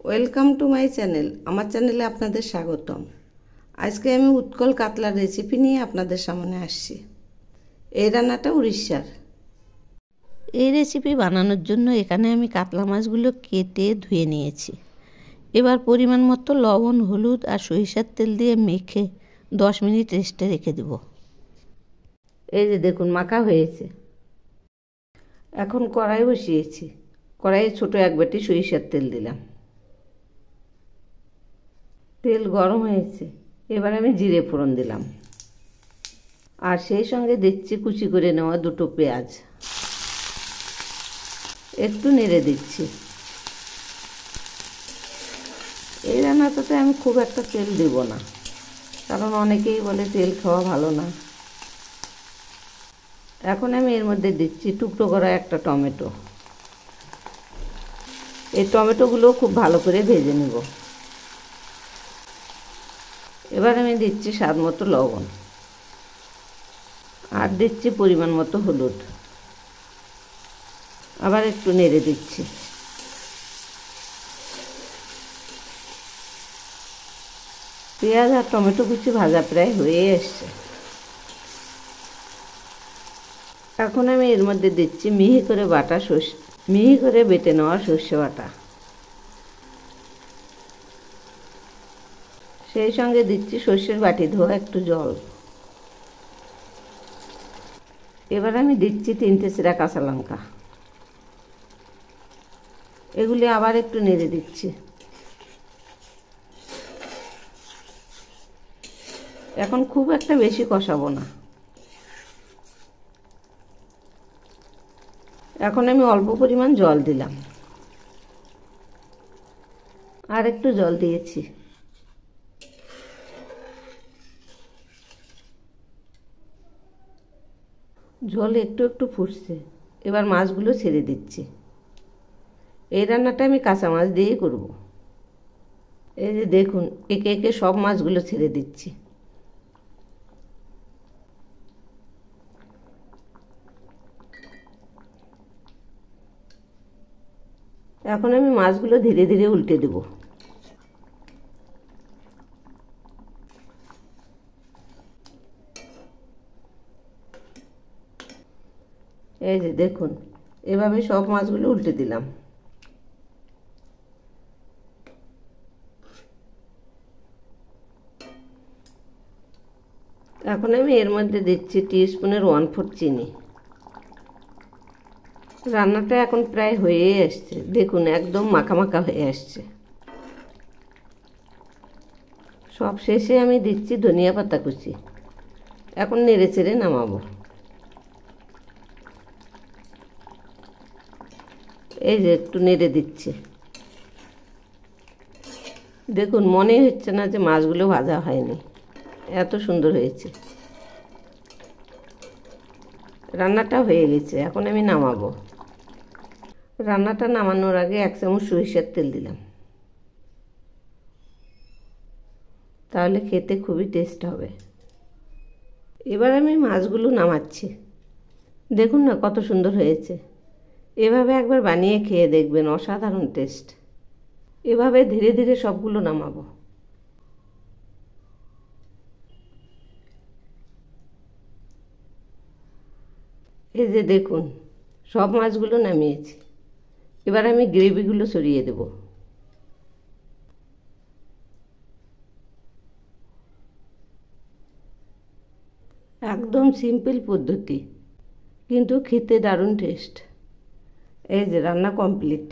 Welcome to my channel. আমার চ্যানেলে আপনাদের স্বাগতম। আজকে আমি উৎকল কাতলার রেসিপি নিয়ে আপনাদের সামনে আসছি। এই রান্নাটা উড়িষ্যার। এই রেসিপি বানানোর জন্য এখানে আমি কাতলা মাছগুলো কেটে ধুয়ে নিয়েছি। এবার পরিমাণ মতো লবণ, হলুদ আর সরিষার তেল দিয়ে মেখে 10 মিনিট রেস্টে রেখে দেব। এই যে দেখুন মাখা হয়েছে। এখন কড়াই বসিয়েছি। কড়াইয়ে ছোট এক বাটি সরিষার তেল দিলাম। তেল গরম হয়েছে। এবার আমি জিরে ফোড়ন দিলাম, আর সেই সঙ্গে দিচ্ছি কুচি করে নেওয়া 2টো পেঁয়াজ। একটু নেড়ে দিচ্ছি। এই রান্নাটাতে আমি খুব একটা তেল দেব না, কারণ অনেকেই বলে তেল খাওয়া ভালো না। এখন আমি এর মধ্যে দিচ্ছি টুকরো করা একটা টমেটো। এই টমেটোগুলো খুব ভালো করে ভেজে নেব। এবার আমি দিচ্ছি স্বাদ মতো লবণ, আর দিচ্ছি পরিমাণ মতো হলুদ। আবার একটু নেড়ে দিচ্ছি। পেঁয়াজ আর টমেটো কুচি ভাজা প্রায় হয়ে এসছে। এখন আমি এর মধ্যে দিচ্ছি মিহি করে বেটে নেওয়া সর্ষে বাটা। সেই সঙ্গে দিচ্ছি সর্ষের বাটি ধোয়া একটু জল। এবার আমি দিচ্ছি 3টে চিরা কাঁচা লঙ্কা। এগুলি আবার একটু নেড়ে দিচ্ছি। এখন খুব একটা বেশি কষাবো না। এখন আমি অল্প পরিমাণ জল দিলাম, আর একটু জল দিয়েছি। ঝোল একটু একটু ফুটছে। এবার মাছগুলো ছেড়ে দিচ্ছি। এই রান্নাটা আমি কাঁচা মাছ দিয়েই করব। এই যে দেখুন, একে একে সব মাছগুলো ছেড়ে দিচ্ছি। এখন আমি মাছগুলো ধীরে ধীরে উল্টে দেব। এই যে দেখুন, এভাবে সব মাছগুলো উল্টে দিলাম। এখন আমি এর মধ্যে দিচ্ছি টিস্পুনের 1/4 চিনি। রান্নাটা এখন প্রায় হয়ে আসছে। দেখুন একদম মাখা মাখা হয়ে আসছে। সব শেষে আমি দিচ্ছি ধনিয়া পাতা কুচি। এখন নেড়ে চেড়ে নামাবো। এই যে একটু নেড়ে দিচ্ছি। দেখুন মনেই হচ্ছে না যে মাছগুলো ভাজা হয়নি, এত সুন্দর হয়েছে। রান্নাটা হয়ে গেছে। এখন আমি নামাবো। রান্নাটা নামানোর আগে 1 চামচ সরিষার তেল দিলাম, তাহলে খেতে খুবই টেস্ট হবে। এবার আমি মাছগুলো নামাচ্ছি। দেখুন না কত সুন্দর হয়েছে। এভাবে একবার বানিয়ে খেয়ে দেখবেন, অসাধারণ টেস্ট। এভাবে ধীরে ধীরে সবগুলো নামাবো। এই যে দেখুন, সব মাছগুলো নামিয়েছি। এবার আমি গ্রেভিগুলো ছড়িয়ে দেব। একদম সিম্পল পদ্ধতি, কিন্তু খেতে দারুণ টেস্ট। এই যে রান্না কমপ্লিট।